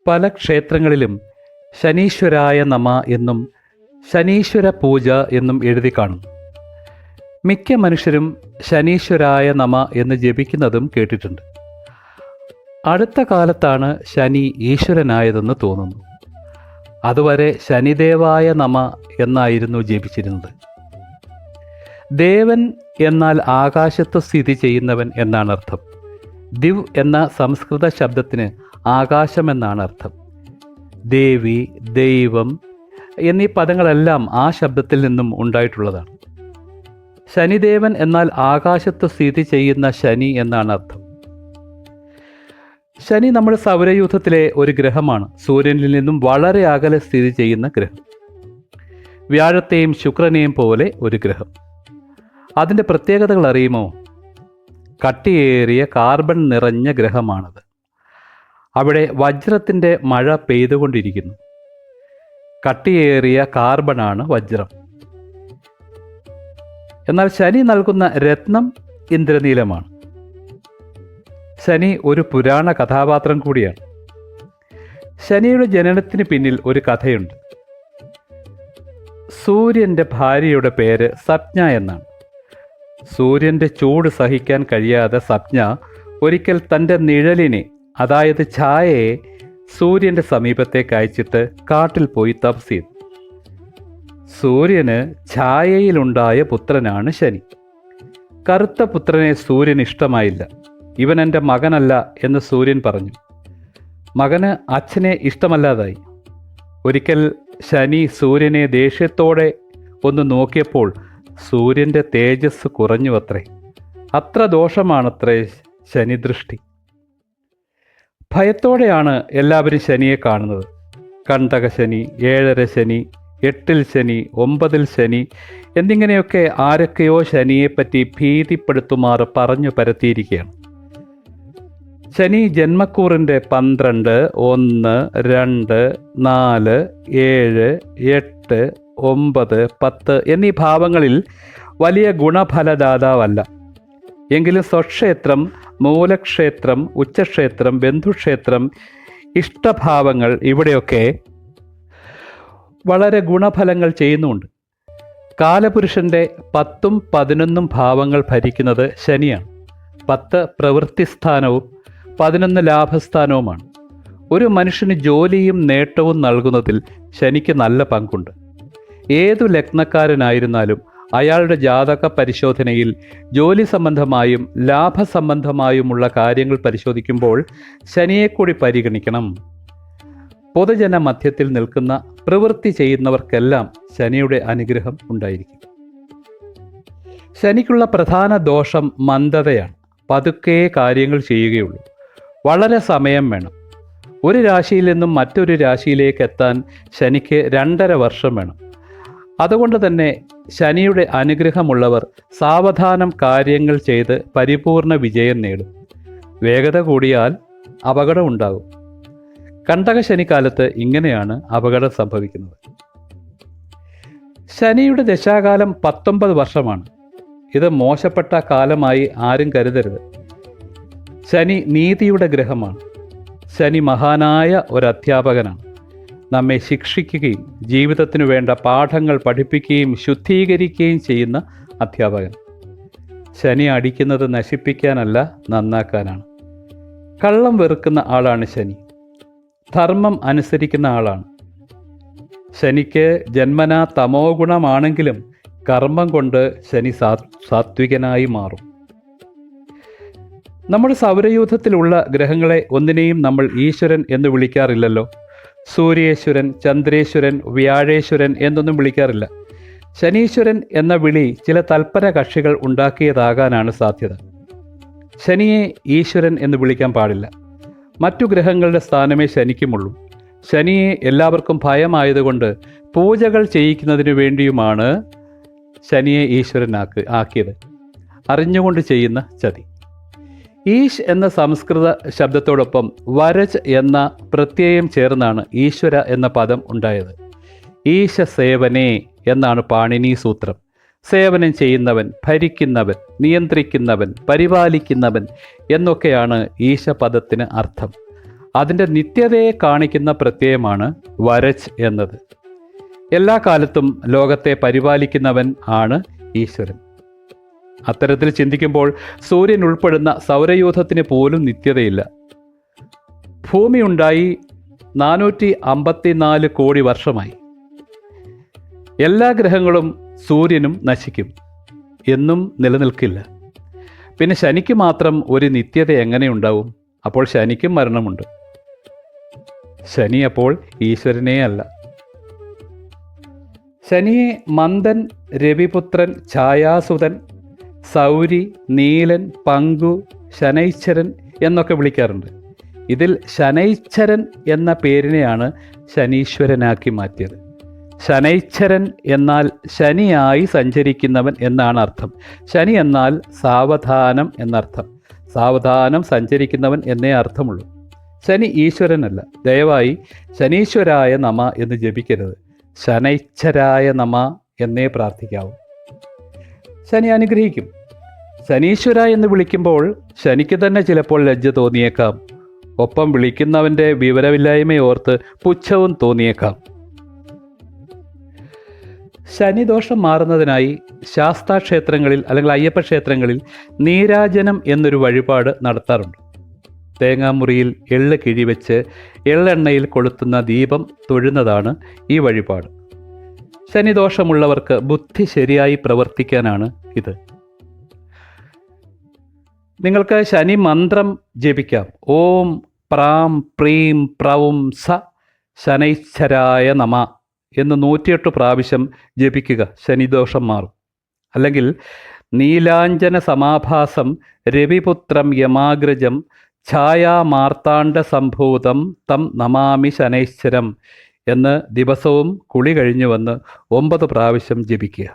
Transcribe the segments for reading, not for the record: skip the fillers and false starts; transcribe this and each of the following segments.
പല ക്ഷേത്രങ്ങളിലും ശനീശ്വരായ നമ എന്നും ശനീശ്വര പൂജ എന്നും എഴുതി കാണും. മിക്ക മനുഷ്യരും ശനീശ്വരായ നമ എന്ന് ജപിക്കുന്നതും കേട്ടിട്ടുണ്ട്. അടുത്ത കാലത്താണ് ശനി ഈശ്വരനായതെന്ന് തോന്നുന്നു. അതുവരെ ശനിദേവായ നമ എന്നായിരുന്നു ജപിച്ചിരുന്നത്. ദേവൻ എന്നാൽ ആകാശത്ത് സ്ഥിതി ചെയ്യുന്നവൻ എന്നാണ് അർത്ഥം. ദിവ് എന്ന സംസ്കൃത ശബ്ദത്തിന് ആകാശമെന്നാണ് അർത്ഥം. ദേവി, ദൈവം എന്നീ പദങ്ങളെല്ലാം ആ ശബ്ദത്തിൽ നിന്നും ഉണ്ടായിട്ടുള്ളതാണ്. ശനിദേവൻ എന്നാൽ ആകാശത്ത് സ്ഥിതി ചെയ്യുന്ന ശനി എന്നാണ് അർത്ഥം. ശനി നമ്മുടെ സൗരയൂഥത്തിലെ ഒരു ഗ്രഹമാണ്. സൂര്യനിൽ നിന്നും വളരെ അകലെ സ്ഥിതി ചെയ്യുന്ന ഗ്രഹം. വ്യാഴത്തെയും ശുക്രനെയും പോലെ ഒരു ഗ്രഹം. അതിൻ്റെ പ്രത്യേകതകൾ അറിയുമോ? കട്ടിയേറിയ കാർബൺ നിറഞ്ഞ ഗ്രഹമാണത്. അവിടെ വജ്രത്തിൻ്റെ മഴ പെയ്തുകൊണ്ടിരിക്കുന്നു. കട്ടിയേറിയ കാർബണാണ് വജ്രം. എന്നാൽ ശനി നൽകുന്ന രത്നം ഇന്ദ്രനീലമാണ്. ശനി ഒരു പുരാണ കഥാപാത്രം കൂടിയാണ്. ശനിയുടെ ജനനത്തിന് പിന്നിൽ ഒരു കഥയുണ്ട്. സൂര്യൻ്റെ ഭാര്യയുടെ പേര് സപ്ന എന്നാണ്. സൂര്യൻ്റെ ചൂട് സഹിക്കാൻ കഴിയാതെ സപ്ന ഒരിക്കൽ തൻ്റെ നിഴലിനെ, അതായത് ഛായയെ, സൂര്യൻ്റെ സമീപത്തേക്ക് അയച്ചിട്ട് കാട്ടിൽ പോയി തപസ് ചെയ്തു. സൂര്യന് ഛായയിലുണ്ടായ പുത്രനാണ് ശനി. കറുത്ത പുത്രനെ സൂര്യന് ഇഷ്ടമായില്ല. ഇവൻ എൻ്റെ മകനല്ല എന്ന് സൂര്യൻ പറഞ്ഞു. മകന് അച്ഛനെ ഇഷ്ടമല്ലാതായി. ഒരിക്കൽ ശനി സൂര്യനെ ദേഷ്യത്തോടെ ഒന്ന് നോക്കിയപ്പോൾ സൂര്യൻ്റെ തേജസ് കുറഞ്ഞുവത്രേ. അത്ര ദോഷമാണത്രേ ശനിദൃഷ്ടി. ഭയത്തോടെയാണ് എല്ലാവരും ശനിയെ കാണുന്നത്. കണ്ടക ശനി, 7.5 ശനി, 8 ശനി, 9 ശനി എന്നിങ്ങനെയൊക്കെ ആരൊക്കെയോ ശനിയെപ്പറ്റി ഭീതിപ്പെടുത്തുമാറ് പറഞ്ഞു പരത്തിയിരിക്കുകയാണ്. ശനി ജന്മക്കൂറിൻ്റെ 12, 1, 2, 4, 7, 8, 9, 10 എന്നീ ഭാവങ്ങളിൽ വലിയ ഗുണഫലദാതാവല്ല. എങ്കിലും സ്വക്ഷേത്രം, മൂലക്ഷേത്രം, ഉച്ചക്ഷേത്രം, ബന്ധുക്ഷേത്രം, ഇഷ്ടഭാവങ്ങൾ ഇവിടെയൊക്കെ വളരെ ഗുണഫലങ്ങൾ ചെയ്യുന്നുമുണ്ട്. കാലപുരുഷൻ്റെ 10ഉം 11ഉം ഭാവങ്ങൾ ഭരിക്കുന്നത് ശനിയാണ്. 10 പ്രവൃത്തിസ്ഥാനവും 11 ലാഭസ്ഥാനവുമാണ്. ഒരു മനുഷ്യന് ജോലിയും നേട്ടവും നൽകുന്നതിൽ ശനിക്ക് നല്ല പങ്കുണ്ട്. ഏതു ലഗ്നക്കാരനായിരുന്നാലും അയാളുടെ ജാതക പരിശോധനയിൽ ജോലി സംബന്ധമായും ലാഭസംബന്ധമായുമുള്ള കാര്യങ്ങൾ പരിശോധിക്കുമ്പോൾ ശനിയെക്കൂടി പരിഗണിക്കണം. പൊതുജന മധ്യത്തിൽ നിൽക്കുന്ന പ്രവൃത്തി ചെയ്യുന്നവർക്കെല്ലാം ശനിയുടെ അനുഗ്രഹം ഉണ്ടായിരിക്കും. ശനിക്കുള്ള പ്രധാന ദോഷം മന്ദതയാണ്. പതുക്കെ കാര്യങ്ങൾ ചെയ്യുകയുള്ളൂ. വളരെ സമയം വേണം. ഒരു രാശിയിൽ നിന്നും മറ്റൊരു രാശിയിലേക്ക് എത്താൻ ശനിക്ക് 2.5 വർഷം വേണം. അതുകൊണ്ട് തന്നെ ശനിയുടെ അനുഗ്രഹമുള്ളവർ സാവധാനം കാര്യങ്ങൾ ചെയ്ത് പരിപൂർണ വിജയം നേടും. വേഗത കൂടിയാൽ അപകടം ഉണ്ടാകും. കണ്ടക ശനിക്കാലത്ത് ഇങ്ങനെയാണ് അപകടം സംഭവിക്കുന്നത്. ശനിയുടെ ദശാകാലം 19 വർഷമാണ്. ഇത് മോശപ്പെട്ട കാലമായി ആരും കരുതരുത്. ശനി നീതിയുടെ ഗ്രഹമാണ്. ശനി മഹാനായ ഒരു അധ്യാപകനാണ്. നമ്മെ ശിക്ഷിക്കുകയും ജീവിതത്തിനു വേണ്ട പാഠങ്ങൾ പഠിപ്പിക്കുകയും ശുദ്ധീകരിക്കുകയും ചെയ്യുന്ന അധ്യാപകൻ. ശനി അടിക്കുന്നത് നശിപ്പിക്കാനല്ല, നന്നാക്കാനാണ്. കള്ളം വെറുക്കുന്ന ആളാണ് ശനി. ധർമ്മം അനുസരിക്കുന്ന ആളാണ്. ശനിക്ക് ജന്മനാ തമോ ഗുണമാണെങ്കിലും കർമ്മം കൊണ്ട് ശനി സാത്വികനായി മാറും. നമ്മുടെ സൗരയൂഥത്തിലുള്ള ഗ്രഹങ്ങളെ ഒന്നിനെയും നമ്മൾ ഈശ്വരൻ എന്ന് വിളിക്കാറില്ലല്ലോ. സൂര്യേശ്വരൻ, ചന്ദ്രേശ്വരൻ, വ്യാഴേശ്വരൻ എന്നൊന്നും വിളിക്കാറില്ല. ശനീശ്വരൻ എന്ന വിളി ചില തൽപര കക്ഷികൾ ഉണ്ടാക്കിയതാകാനാണ് സാധ്യത. ശനിയെ ഈശ്വരൻ എന്ന് വിളിക്കാൻ പാടില്ല. മറ്റു ഗ്രഹങ്ങളുടെ സ്ഥാനമേ ശനിക്കുമുള്ളൂ. ശനിയെ എല്ലാവർക്കും ഭയമായതുകൊണ്ട് പൂജകൾ ചെയ്യിക്കുന്നതിനു വേണ്ടിയുമാണ് ശനിയെ ഈശ്വരനാക്കിയത്. അറിഞ്ഞുകൊണ്ട് ചെയ്യുന്ന ചതി. ഈശ് എന്ന സംസ്കൃത ശബ്ദത്തോടൊപ്പം വരജ് എന്ന പ്രത്യയം ചേർന്നാണ് ഈശ്വര എന്ന പദം ഉണ്ടായത്. ഈശ സേവനേ എന്നാണ് പാണിനി സൂത്രം. സേവനം ചെയ്യുന്നവൻ, ഭരിക്കുന്നവൻ, നിയന്ത്രിക്കുന്നവൻ, പരിപാലിക്കുന്നവൻ എന്നൊക്കെയാണ് ഈശപദത്തിന് അർത്ഥം. അതിൻ്റെ നിത്യതയെ കാണിക്കുന്ന പ്രത്യയമാണ് വരച്ച് എന്നത്. എല്ലാ കാലത്തും ലോകത്തെ പരിപാലിക്കുന്നവൻ ആണ് ഈശ്വരൻ. അത്തരത്തിൽ ചിന്തിക്കുമ്പോൾ സൂര്യൻ ഉൾപ്പെടുന്ന സൗരയൂഥത്തിന് പോലും നിത്യതയില്ല. ഭൂമി ഉണ്ടായി 454 കോടി വർഷമായി. എല്ലാ ഗ്രഹങ്ങളും സൂര്യനും നശിക്കും, എന്നും നിലനിൽക്കില്ല. പിന്നെ ശനിക്ക് മാത്രം ഒരു നിത്യത എങ്ങനെ ഉണ്ടാവും? അപ്പോൾ ശനിക്കും മരണമുണ്ട്. ശനി അപ്പോൾ ഈശ്വരനേ അല്ല. ശനിയെ മന്ദൻ, രവിപുത്രൻ, ഛായാസുതൻ, സൗരി, നീലൻ, പങ്കു, ശനൈശ്വരൻ എന്നൊക്കെ വിളിക്കാറുണ്ട്. ഇതിൽ ശനൈശ്വരൻ എന്ന പേരിനെയാണ് ശനീശ്വരനാക്കി മാറ്റിയത്. ശനൈശ്വരൻ എന്നാൽ ശനിയായി സഞ്ചരിക്കുന്നവൻ എന്നാണ് അർത്ഥം. ശനി എന്നാൽ സാവധാനം എന്നർത്ഥം. സാവധാനം സഞ്ചരിക്കുന്നവൻ എന്നേ അർത്ഥമുള്ളൂ. ശനി ഈശ്വരനല്ല. ദയവായി ശനീശ്വരായ നമ എന്ന് ജപിക്കരുത്. ശനൈശ്വരായ നമ എന്നേ പ്രാർത്ഥിക്കാവൂ. ശനി അനുഗ്രഹിക്കും. ശനീശ്വര എന്ന് വിളിക്കുമ്പോൾ ശനിക്ക് തന്നെ ചിലപ്പോൾ ലജ്ജ തോന്നിയേക്കാം. ഒപ്പം വിളിക്കുന്നവൻ്റെ വിവരമില്ലായ്മയോർത്ത് പുച്ഛവും തോന്നിയേക്കാം. ശനിദോഷം മാറുന്നതിനായി ശാസ്താക്ഷേത്രങ്ങളിൽ അല്ലെങ്കിൽ അയ്യപ്പ ക്ഷേത്രങ്ങളിൽ നീരാജനം എന്നൊരു വഴിപാട് നടത്താറുണ്ട്. തേങ്ങാമുറിയിൽ എള്ള് കിഴിവെച്ച് എള്ളെണ്ണയിൽ കൊളുത്തുന്ന ദീപം തൊഴുന്നതാണ് ഈ വഴിപാട്. ശനിദോഷമുള്ളവർക്ക് ബുദ്ധി ശരിയായി പ്രവർത്തിക്കാനാണ് ഇത്. നിങ്ങൾക്ക് ശനി മന്ത്രം ജപിക്കാം. ഓം പ്രാം പ്രീം പ്രവും സ ശനൈശ്വരായ നമ എന്ന് 108 പ്രാവശ്യം ജപിക്കുക. ശനിദോഷം മാറും. അല്ലെങ്കിൽ നീലാഞ്ജന സമാഭാസം രവിപുത്രം യമാഗ്രജം ഛായാമാർത്താണ്ഡ സംഭൂതം തം നമാമി ശനൈശ്വരം എന്ന് ദിവസവും കുളി കഴിഞ്ഞു വന്ന് 9 പ്രാവശ്യം ജപിക്കുക.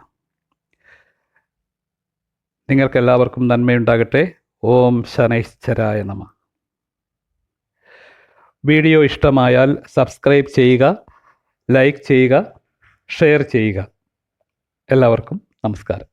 നിങ്ങൾക്കെല്ലാവർക്കും നന്മയുണ്ടാകട്ടെ. ഓം ശനൈശ്വരായ നമ. വീഡിയോ ഇഷ്ടമായാൽ സബ്സ്ക്രൈബ് ചെയ്യുക, ലൈക്ക് ചെയ്യുക, ഷെയർ ചെയ്യുക. എല്ലാവർക്കും നമസ്കാരം.